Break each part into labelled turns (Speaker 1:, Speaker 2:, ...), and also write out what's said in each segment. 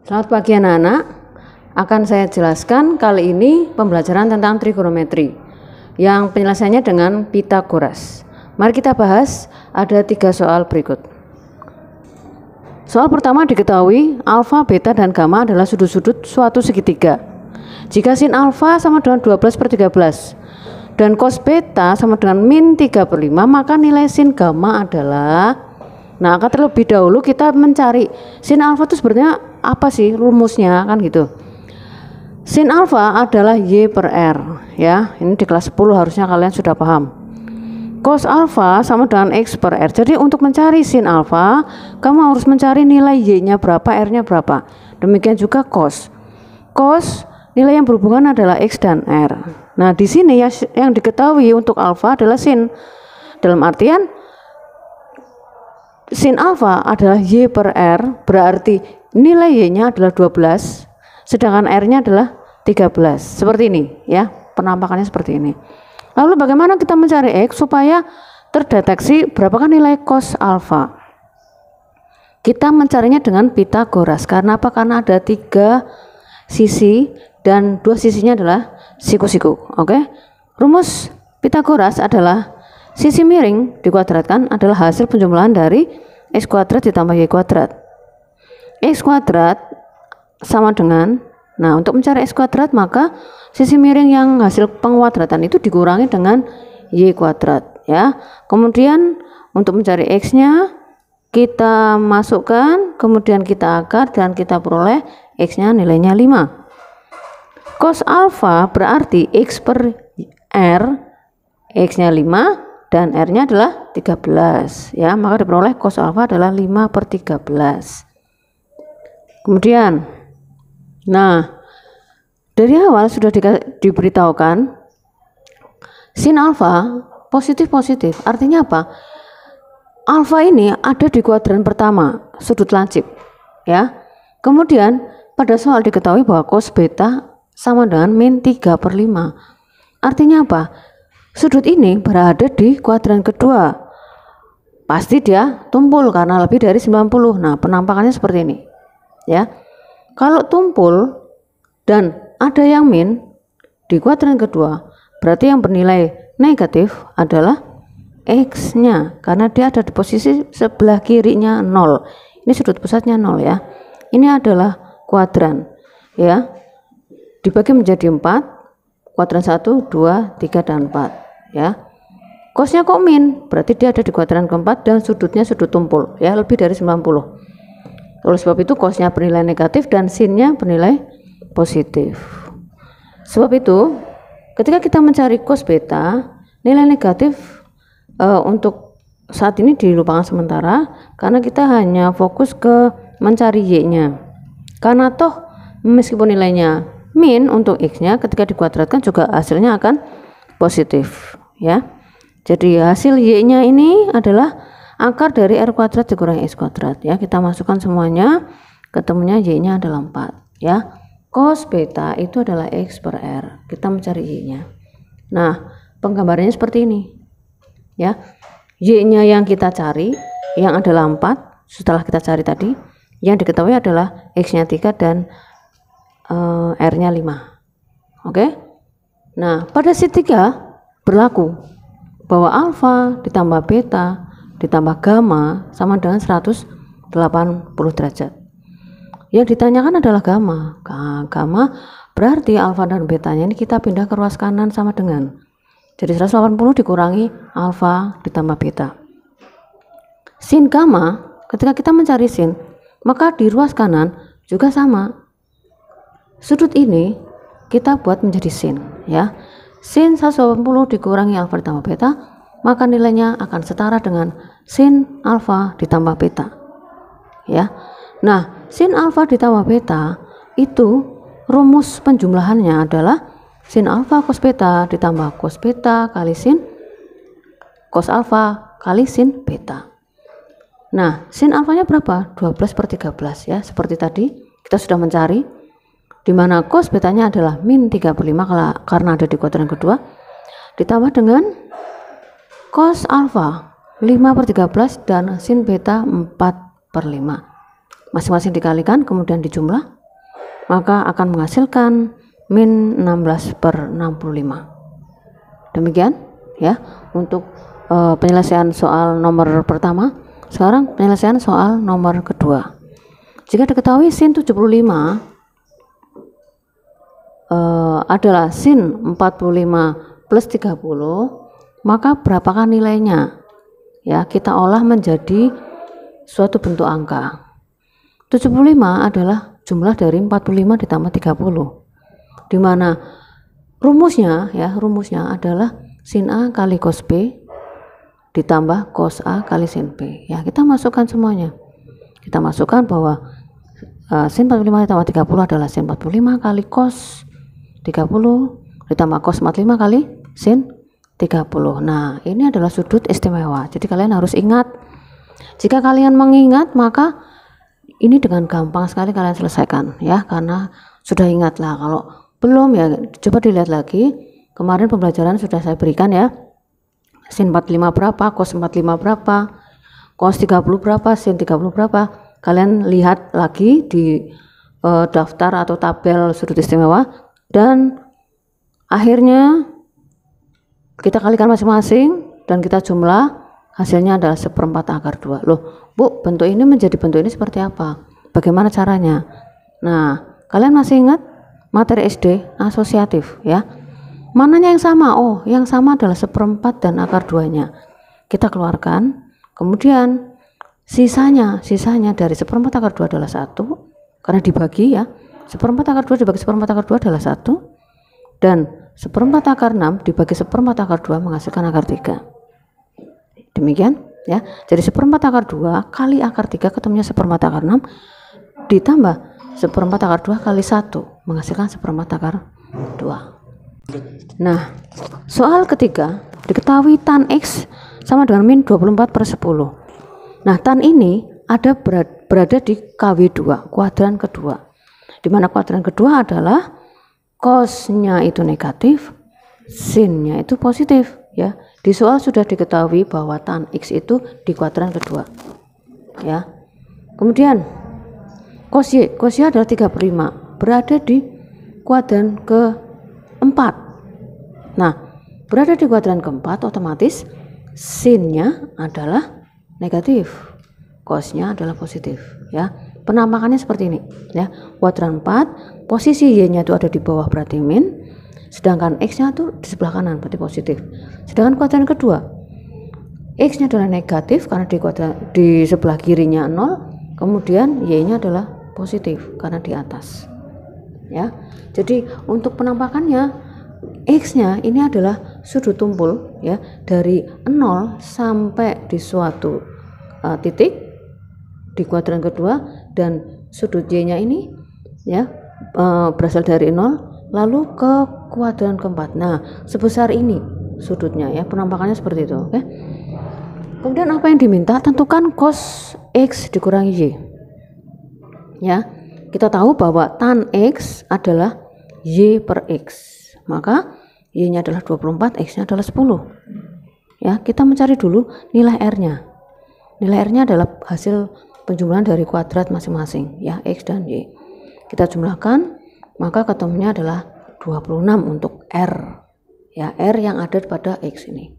Speaker 1: Selamat pagi anak-anak, akan saya jelaskan kali ini pembelajaran tentang trigonometri yang penyelesaiannya dengan Pythagoras. Mari kita bahas, ada 3 soal berikut. Soal pertama, diketahui alfa, beta, dan gamma adalah sudut-sudut suatu segitiga. Jika sin alfa sama dengan 12/13 dan cos beta sama dengan min 3/5, maka nilai sin gamma adalah, nah akan terlebih dahulu kita mencari sin alfa itu sebenarnya apa sih rumusnya, kan gitu. Sin alfa adalah Y per R, ya. Ini di kelas 10 harusnya kalian sudah paham. Cos alfa sama dengan X per R. Jadi untuk mencari sin alfa, kamu harus mencari nilai Y-nya berapa, R-nya berapa. Demikian juga cos. Cos nilai yang berhubungan adalah X dan R. Nah, di sini yang diketahui untuk alfa adalah sin. Dalam artian sin alfa adalah Y per R, berarti nilai Y-nya adalah 12, sedangkan R-nya adalah 13. Seperti ini, ya. Penampakannya seperti ini. Lalu bagaimana kita mencari X supaya terdeteksi berapakah nilai cos alfa? Kita mencarinya dengan Pythagoras. Karena apa? Karena ada 3 sisi dan 2 sisinya adalah siku-siku. Oke? Rumus Pythagoras adalah sisi miring dikuadratkan adalah hasil penjumlahan dari X kuadrat ditambah Y kuadrat. X kuadrat sama dengan, nah untuk mencari X kuadrat maka sisi miring yang hasil penguadratan itu dikurangi dengan Y kuadrat, ya. Kemudian untuk mencari X-nya kita masukkan, kemudian kita akar dan kita peroleh X-nya nilainya 5. Cos alfa berarti X per R, X-nya 5 dan R-nya adalah 13, ya. Maka diperoleh cos alfa adalah 5/13. Kemudian, nah dari awal sudah diberitahukan sin alfa positif-positif. Artinya apa? Alfa ini ada di kuadran pertama, sudut lancip, ya. Kemudian pada soal diketahui bahwa cos beta sama dengan min 3/5. Artinya apa? Sudut ini berada di kuadran kedua. Pasti dia tumpul karena lebih dari 90. Nah, penampakannya seperti ini, ya. Kalau tumpul dan ada yang min di kuadran kedua, berarti yang bernilai negatif adalah X-nya, karena dia ada di posisi sebelah kirinya 0. Ini sudut pusatnya 0, ya. Ini adalah kuadran, ya. Dibagi menjadi 4, kuadran 1, 2, 3, dan 4, ya. Cosnya kok min, berarti dia ada di kuadran keempat dan sudutnya sudut tumpul, ya, lebih dari 90. Oleh sebab itu cosnya bernilai negatif dan sinnya bernilai positif. Sebab itu ketika kita mencari cos beta, nilai negatif untuk saat ini dilupakan sementara karena kita hanya fokus ke mencari Y-nya. Karena toh meskipun nilainya min untuk X-nya, ketika dikuadratkan juga hasilnya akan positif, ya. Jadi hasil Y-nya ini adalah akar dari R kuadrat dikurangi X kuadrat, ya. Kita masukkan semuanya, ketemunya Y-nya adalah 4, ya. Cos beta itu adalah X per R. Kita mencari Y-nya. Nah, penggambarannya seperti ini, ya. Y-nya yang kita cari yang adalah 4 setelah kita cari tadi, yang diketahui adalah X-nya 3 dan R-nya 5. Oke? Nah, pada si 3 berlaku bahwa alfa ditambah beta ditambah gamma sama dengan 180 derajat. Yang ditanyakan adalah gamma. Gamma berarti alfa dan betanya ini kita pindah ke ruas kanan sama dengan, jadi 180 dikurangi alfa ditambah beta. Sin gamma, ketika kita mencari sin, maka di ruas kanan juga sama. Sudut ini kita buat menjadi sin, ya. Sin 180 dikurangi alfa ditambah beta, maka nilainya akan setara dengan sin alfa ditambah beta, ya. Nah, sin alfa ditambah beta itu rumus penjumlahannya adalah sin alfa cos beta ditambah cos beta kali sin cos alfa kali sin beta. Nah, sin alfanya berapa? 12/13, ya. Seperti tadi kita sudah mencari, di mana cos betanya adalah min 3/5 karena ada di kuadran kedua, ditambah dengan cos alfa 5/13 dan sin beta 4/5. masing-masing dikalikan kemudian dijumlah, maka akan menghasilkan min 16/65. Demikian ya untuk penyelesaian soal nomor pertama. Sekarang penyelesaian soal nomor kedua. Jika diketahui sin 75 adalah sin 45 plus 30, maka berapakah nilainya? Ya, kita olah menjadi suatu bentuk angka. 75 adalah jumlah dari 45 ditambah 30. Di mana rumusnya adalah sin A kali cos B ditambah cos A kali sin B. Ya, kita masukkan semuanya. Kita masukkan bahwa sin 45 ditambah 30 adalah sin 45 kali cos 30 ditambah cos 45 kali sin 30. Nah, ini adalah sudut istimewa. Jadi kalian harus ingat. Jika kalian mengingat, maka ini dengan gampang sekali kalian selesaikan ya, karena sudah ingat lah. Kalau belum ya coba dilihat lagi. Kemarin pembelajaran sudah saya berikan ya. Sin 45 berapa, cos 45 berapa, cos 30 berapa, sin 30 berapa. Kalian lihat lagi di daftar atau tabel sudut istimewa, dan akhirnya kita kalikan masing-masing dan kita jumlah, hasilnya adalah 1/4 akar 2. Loh Bu, bentuk ini menjadi bentuk ini seperti apa? Bagaimana caranya? Nah, kalian masih ingat materi SD asosiatif ya? Mananya yang sama? Oh, yang sama adalah 1/4 dan akar 2-nya. Kita keluarkan, kemudian sisanya dari 1/4 akar 2 adalah 1, karena dibagi ya. 1/4 akar 2 dibagi 1/4 akar 2 adalah 1, dan 1/4 akar 6 dibagi 1/4 akar 2 menghasilkan akar 3. Demikian ya. Jadi 1/4 akar 2 kali akar 3 ketemunya 1/4 akar 6 ditambah 1/4 akar 2 kali 1 menghasilkan 1/4 akar 2. Nah, soal ketiga, diketahui tan X sama dengan min 24/10. Nah, tan ini berada di KW2, kuadran kedua, di mana kuadran kedua adalah cosnya itu negatif, sinnya itu positif ya. Di soal sudah diketahui bahwa tan X itu di kuadran kedua ya. Kemudian cos Y adalah 3/5, berada di kuadran keempat. Nah, berada di kuadran keempat, otomatis sinnya adalah negatif, cosnya adalah positif ya. Penampakannya seperti ini ya. Kuadran 4, posisi Y-nya itu ada di bawah berarti min, sedangkan X-nya itu di sebelah kanan berarti positif. Sedangkan kuadran kedua, X-nya adalah negatif karena di sebelah kirinya 0, kemudian Y-nya adalah positif karena di atas ya. Jadi untuk penampakannya, X-nya ini adalah sudut tumpul ya, dari 0 sampai di suatu titik di kuadran kedua, dan sudut Y-nya ini ya berasal dari 0 lalu ke kuadran keempat. Nah, sebesar ini sudutnya ya, penampakannya seperti itu. Oke. Kemudian apa yang diminta? Tentukan cos X dikurangi Y ya. Kita tahu bahwa tan X adalah Y per X, maka Y-nya adalah 24, X-nya adalah 10 ya. Kita mencari dulu nilai R-nya. Nilai R-nya adalah hasil penjumlahan dari kuadrat masing-masing ya, X dan Y. Kita jumlahkan, maka ketemunya adalah 26 untuk R ya, R yang ada pada X ini.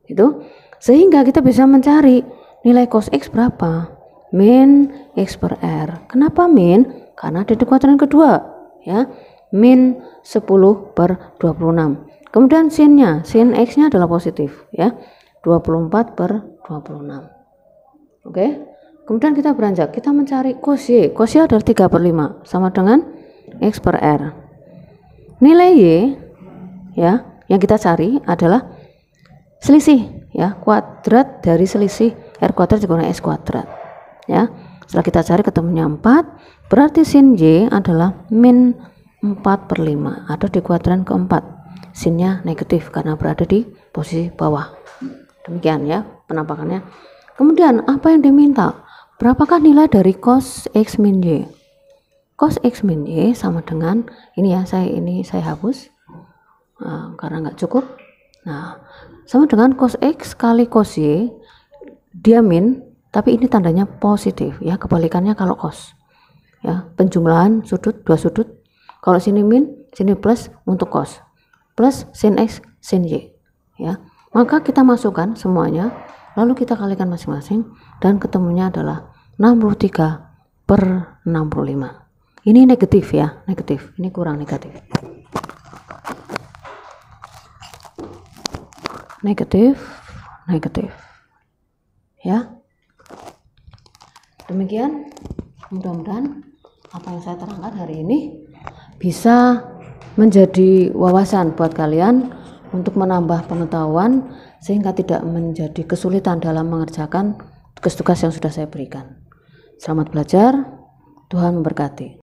Speaker 1: Itu sehingga kita bisa mencari nilai cos X berapa, min X per R. Kenapa min? Karena ada di kuadran kedua ya, min 10/26. Kemudian sinnya, sin X-nya adalah positif ya, 24/26. Oke. Kemudian kita beranjak, kita mencari cos Y. Cos Y adalah 3/5 sama dengan X per R. Nilai Y ya yang kita cari adalah selisih ya, kuadrat dari selisih R kuadrat dikurangi S kuadrat ya. Setelah kita cari ketemunya 4, berarti sin Y adalah min 4/5, ada di kuadran keempat. Sinnya negatif karena berada di posisi bawah. Demikian ya penampakannya. Kemudian apa yang diminta? Berapakah nilai dari cos X min Y? Cos X min Y sama dengan ini ya, saya hapus karena nggak cukup. Nah, sama dengan cos X kali cos Y, dia min tapi ini tandanya positif ya, kebalikannya kalau cos ya, penjumlahan sudut, dua sudut, kalau sini min, sini plus untuk cos, plus sin X, sin Y ya, maka kita masukkan semuanya, lalu kita kalikan masing-masing, dan ketemunya adalah 63/65. Ini negatif ya, negatif, ini kurang negatif. Negatif ya. Demikian, mudah-mudahan apa yang saya terangkan hari ini bisa menjadi wawasan buat kalian untuk menambah pengetahuan sehingga tidak menjadi kesulitan dalam mengerjakan tugas-tugas yang sudah saya berikan. Selamat belajar, Tuhan memberkati.